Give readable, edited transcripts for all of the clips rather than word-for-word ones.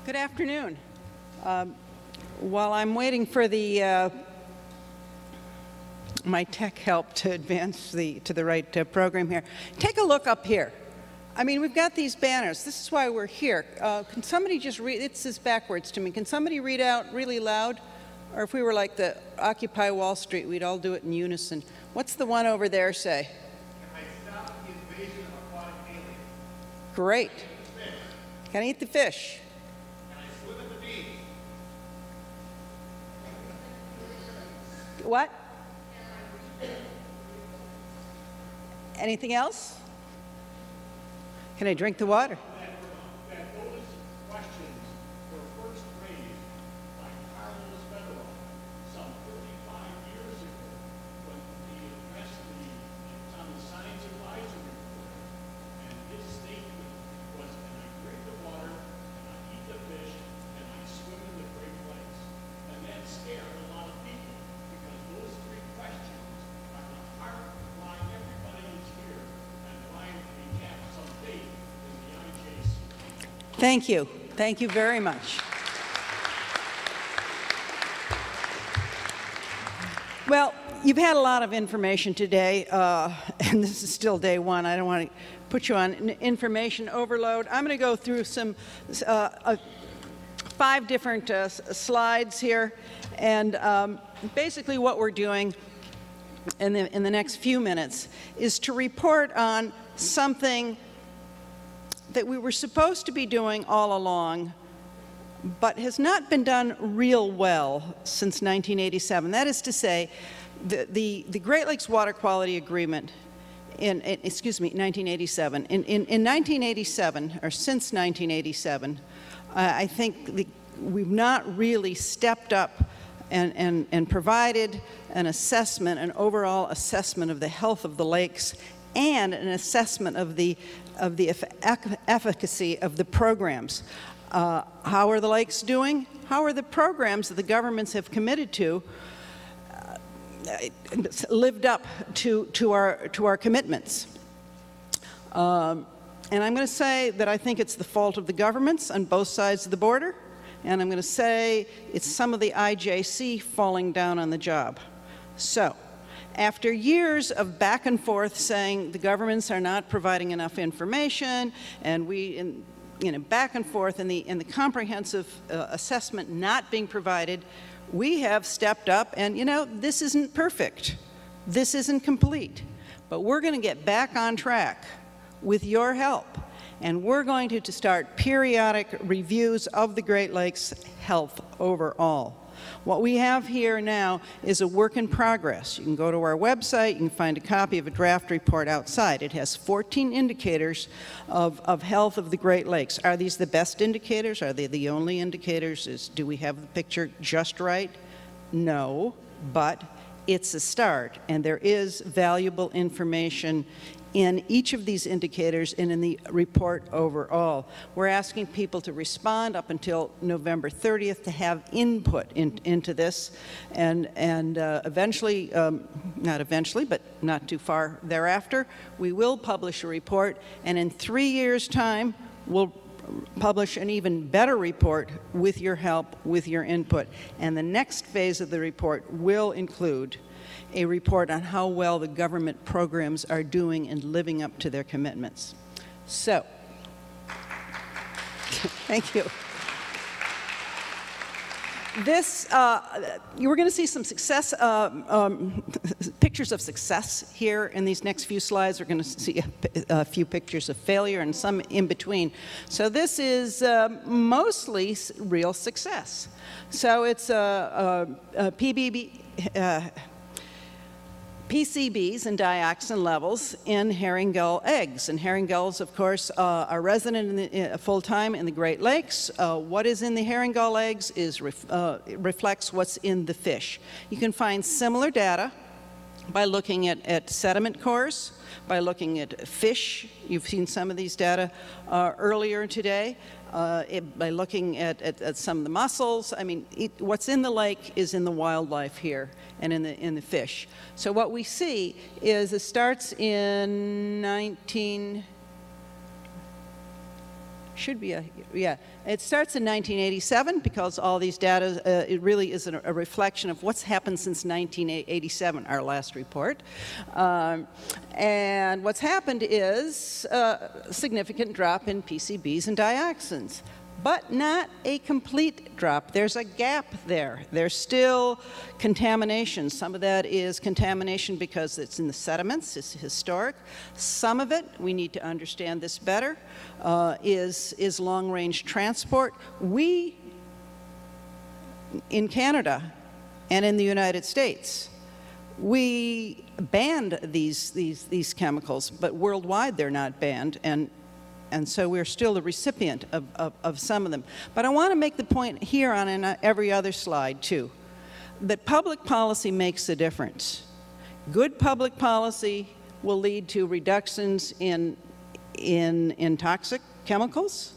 Good afternoon. While I'm waiting for the my tech help to advance to the right program here, take a look up here. I mean, we've got these banners. This is why we're here. Can somebody just read? It's this backwards to me. Can somebody read out really loud? Or if we were like the Occupy Wall Street, we'd all do it in unison. What's the one over there say? Can I stop the invasion of aquatic aliens? Great. Can I eat the fish? Can I swim at the beach? What? Anything else? Can I drink the water? That those questions were first raised by Carlos Federer some 35 years ago when he addressed on the Science Advisory Report. And his statement was, can I drink the water, can I eat the fish, can I swim in the Great Lakes? And that scared a lot of people because those three questions are the heart of why everybody is here and why we have some faith in the IJC. Thank you. Thank you very much. Well, you've had a lot of information today, and this is still day one. I don't want to put you on information overload. I'm going to go through some 5 different slides here, and basically what we're doing in the next few minutes is to report on something that we were supposed to be doing all along, but has not been done real well since 1987. That is to say, the Great Lakes Water Quality Agreement in 1987. In 1987, or since 1987, I think we've not really stepped up and provided an assessment, an overall assessment of the health of the lakes and an assessment of the efficacy of the programs. How are the lakes doing? How are the programs that the governments have committed to lived up to our commitments? And I'm going to say that I think it's the fault of the governments on both sides of the border, and I'm going to say it's some of the IJC falling down on the job. So, after years of back and forth saying the governments are not providing enough information, and back and forth in the comprehensive assessment not being provided, we have stepped up, and this isn't perfect. This isn't complete. But we're going to get back on track with your help, and we're going to start periodic reviews of the Great Lakes health overall. What we have here now is a work in progress. You can go to our website, you can find a copy of a draft report outside. It has 14 indicators of health of the Great Lakes. Are these the best indicators? Are they the only indicators? Do we have the picture just right? No, but it's a start, and there is valuable information in each of these indicators and in the report overall. We're asking people to respond up until November 30th to have input into this, and eventually, not eventually, but not too far thereafter, we will publish a report, and in 3 years' time, we'll publish an even better report with your help, with your input. And the next phase of the report will include a report on how well the government programs are doing in living up to their commitments. So, thank you. This, you were going to see some success, pictures of success here in these next few slides. We're going to see a few pictures of failure and some in between. So this is mostly real success. So it's PCBs and dioxin levels in herring gull eggs. And herring gulls, of course, are resident full-time in the Great Lakes. What is in the herring gull eggs reflects what's in the fish. You can find similar data by looking at sediment cores, by looking at fish. You've seen some of these data earlier today. By looking at some of the mussels. I mean, what's in the lake is in the wildlife here and in the fish. So what we see is it starts in should be yeah. It starts in 1987 because all these data, it really is a reflection of what's happened since 1987, our last report. And what's happened is a significant drop in PCBs and dioxins, but not a complete drop. There's a gap there. There's still contamination. Some of that is contamination because it's in the sediments, it's historic. Some of it, we need to understand this better, is long-range transport. We, in Canada and in the United States, we banned these chemicals, but worldwide they're not banned, and so we're still the recipient of some of them. But I want to make the point here on every other slide, too, that public policy makes a difference. Good public policy will lead to reductions in toxic chemicals.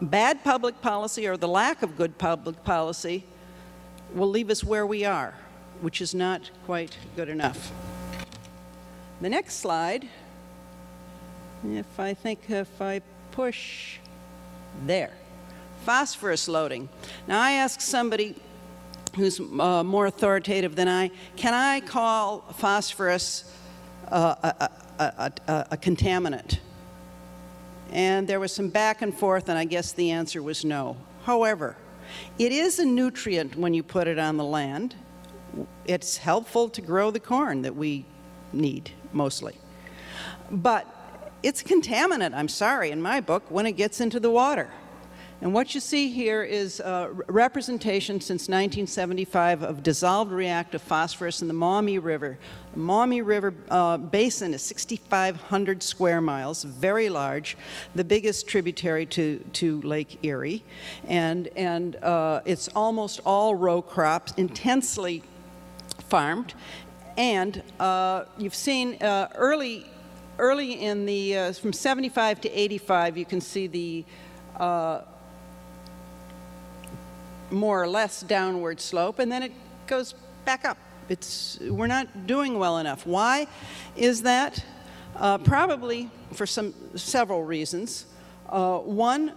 Bad public policy, or the lack of good public policy, will leave us where we are, which is not quite good enough. The next slide, if I push there, phosphorus loading. Now I ask somebody who's more authoritative than I, can I call phosphorus a contaminant? And there was some back and forth, and I guess the answer was no. However, it is a nutrient when you put it on the land. It's helpful to grow the corn that we need, mostly. But it's contaminant, I'm sorry, in my book, when it gets into the water. And what you see here is a representation since 1975 of dissolved reactive phosphorus in the Maumee River. The Maumee River basin is 6,500 square miles, very large, the biggest tributary to Lake Erie. And it's almost all row crops, intensely farmed. And you've seen early in the, from 75 to 85, you can see the more or less downward slope, and then it goes back up. We're not doing well enough. Why is that? Probably for several reasons. One,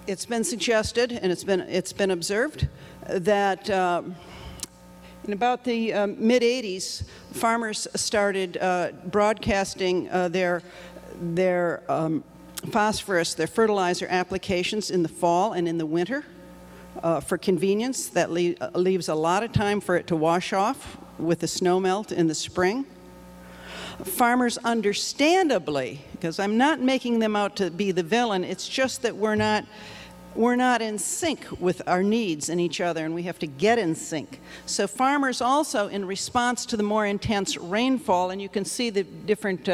it's been suggested, and it's been observed, that in about the mid-'80s, farmers started broadcasting their phosphorus, their fertilizer applications in the fall and in the winter for convenience. That leaves a lot of time for it to wash off with the snow melt in the spring. Farmers, understandably, because I'm not making them out to be the villain, it's just that we're not in sync with our needs and each other, and we have to get in sync. So farmers also, in response to the more intense rainfall, and you can see the different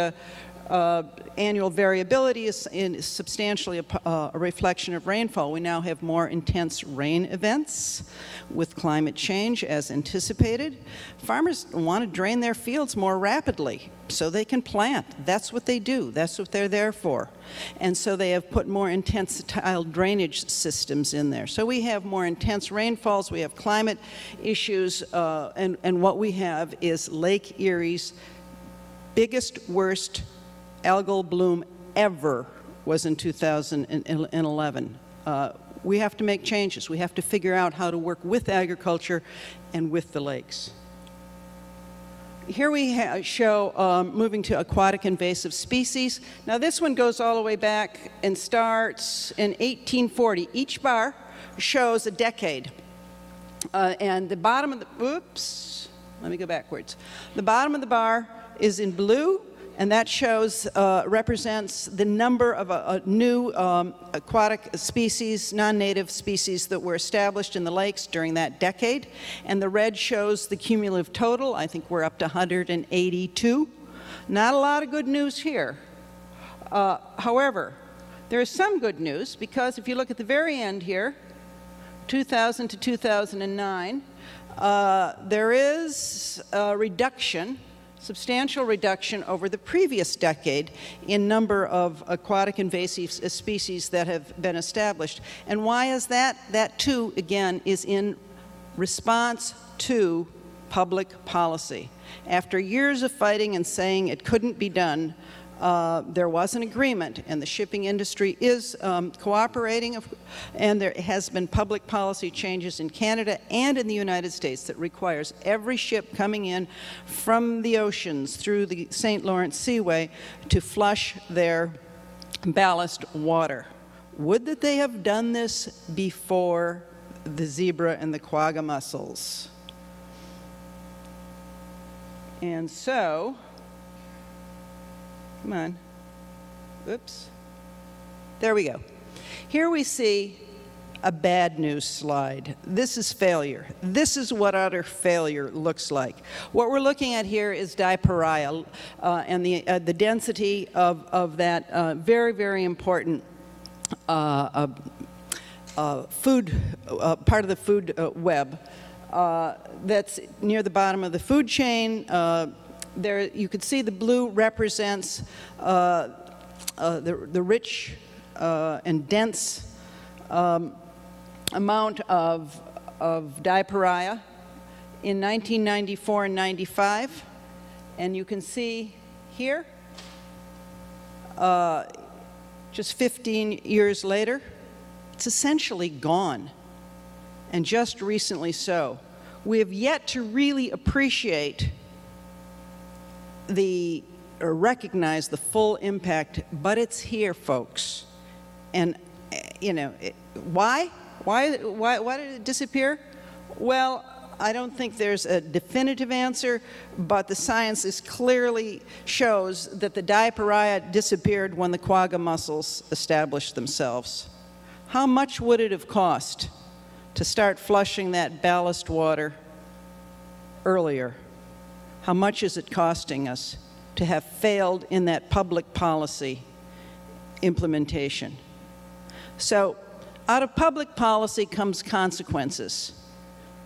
annual variability is substantially a reflection of rainfall. We now have more intense rain events with climate change as anticipated. Farmers want to drain their fields more rapidly so they can plant. That's what they do. That's what they're there for. And so they have put more intense tile drainage systems in there. So we have more intense rainfalls, we have climate issues, and what we have is Lake Erie's biggest, worst algal bloom ever was in 2011. We have to make changes. We have to figure out how to work with agriculture and with the lakes. Here we show moving to aquatic invasive species. Now this one goes all the way back and starts in 1840. Each bar shows a decade. And the bottom of the, oops, let me go backwards. The bottom of the bar is in blue, and that shows, represents the number of new aquatic species, non-native species that were established in the lakes during that decade. And the red shows the cumulative total. I think we're up to 182. Not a lot of good news here. However, there is some good news, because if you look at the very end here, 2000 to 2009, there is a reduction, substantial reduction over the previous decade in number of aquatic invasive species that have been established. And why is that? That too, again, is in response to public policy. After years of fighting and saying it couldn't be done, There was an agreement, and the shipping industry is cooperating, and there has been public policy changes in Canada and in the United States that requires every ship coming in from the oceans through the St. Lawrence Seaway to flush their ballast water. Would that they have done this before the zebra and the quagga mussels. And so, come on, oops, there we go. Here we see a bad news slide. This is failure. This is what utter failure looks like. What we're looking at here is diarrhea and the density of that very, very important food, part of the food web that's near the bottom of the food chain. There, you can see the blue represents the rich and dense amount of diarrhea in 1994 and 95, and you can see here, just 15 years later, it's essentially gone, and just recently so. We have yet to really appreciate or recognize the full impact, but it's here, folks. And, you know, why? Why did it disappear? Well, I don't think there's a definitive answer, but the science is clearly shows that the diarrhea disappeared when the quagga mussels established themselves. How much would it have cost to start flushing that ballast water earlier? How much is it costing us to have failed in that public policy implementation? So, out of public policy comes consequences,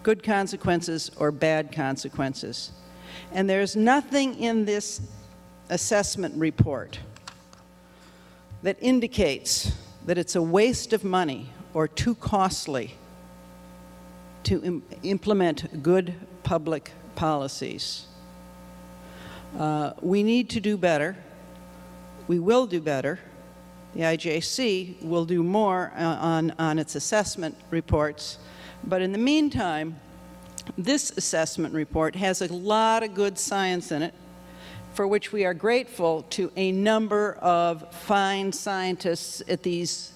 good consequences or bad consequences. And there's nothing in this assessment report that indicates that it's a waste of money or too costly to implement good public policies. We need to do better. We will do better. The IJC will do more on its assessment reports. But in the meantime, this assessment report has a lot of good science in it, for which we are grateful to a number of fine scientists at these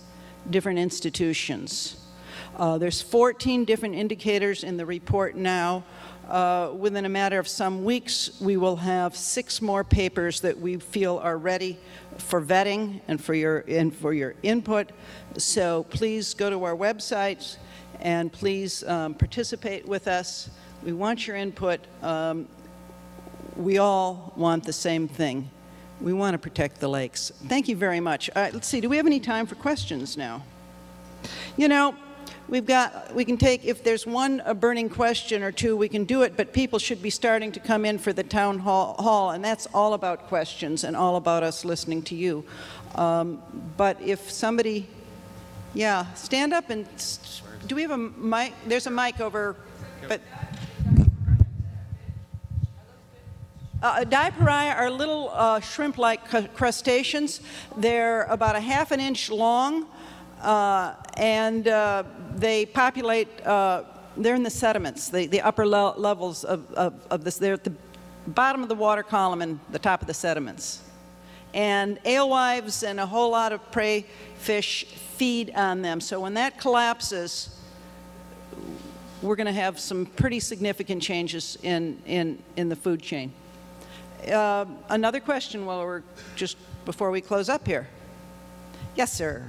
different institutions. There's 14 different indicators in the report now. Within a matter of some weeks, we will have 6 more papers that we feel are ready for vetting and for your input. So please go to our website and please participate with us. We want your input. We all want the same thing. We want to protect the lakes. Thank you very much. Let's see, do we have any time for questions now? You know, we can take, if there's a burning question or two, we can do it, but people should be starting to come in for the town hall, and that's all about questions and all about us listening to you. But if somebody, yeah, stand up and, do we have a mic? There's a mic over, but. Diarrhea are little shrimp-like crustaceans. They're about a ½ an inch long. And they populate, they're in the sediments, the upper levels of this. They're at the bottom of the water column and the top of the sediments. And alewives and a whole lot of prey fish feed on them. So when that collapses, we're going to have some pretty significant changes in the food chain. Another question while we're just before we close up here. Yes, sir.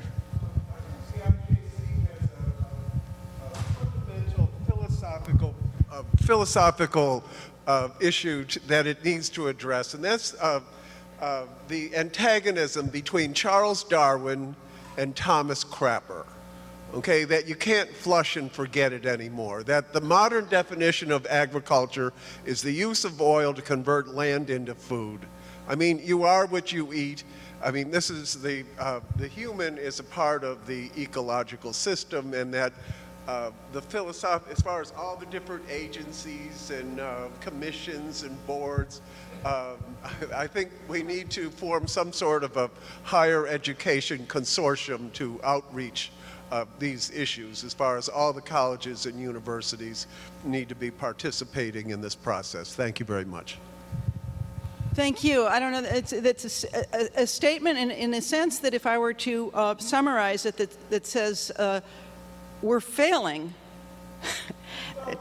Philosophical issue that it needs to address, and that's the antagonism between Charles Darwin and Thomas Crapper. Okay, that you can't flush and forget it anymore. That the modern definition of agriculture is the use of oil to convert land into food. I mean, you are what you eat. I mean, this is the human is a part of the ecological system, and that as far as all the different agencies and commissions and boards, I think we need to form some sort of a higher education consortium to outreach these issues, as far as all the colleges and universities need to be participating in this process. Thank you very much. Thank you. I don't know, that's a statement in a sense that if I were to summarize it, that says we're failing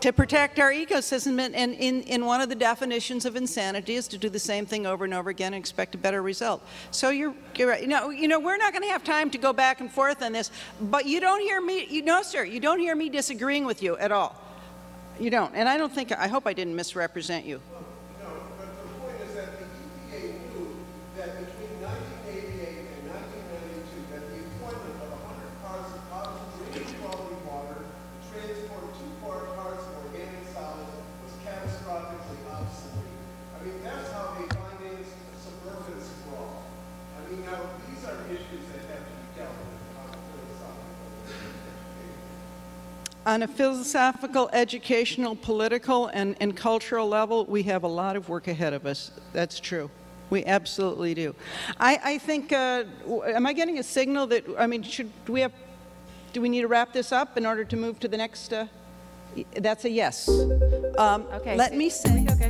to protect our ecosystem, and in one of the definitions of insanity is to do the same thing over and over again and expect a better result. So you're right. You know, we're not going to have time to go back and forth on this, but you don't hear me, no sir, you don't hear me disagreeing with you at all. You don't. And I don't think, I hope I didn't misrepresent you. No, but the point is that the EPA knew that between 1988 and 1992 that the employment of 100 cars of drinking quality water to transport 2 cars of organic solids was catastrophically obsolete. I mean, that's how they financed suburban sprawl. I mean, now, these are issues that have to be dealt with on a philosophical. On a philosophical, educational, political, and cultural level, we have a lot of work ahead of us. That's true. We absolutely do. I think, am I getting a signal that, I mean, do we need to wrap this up in order to move to the next, that's a yes. Okay. Let me say. Okay.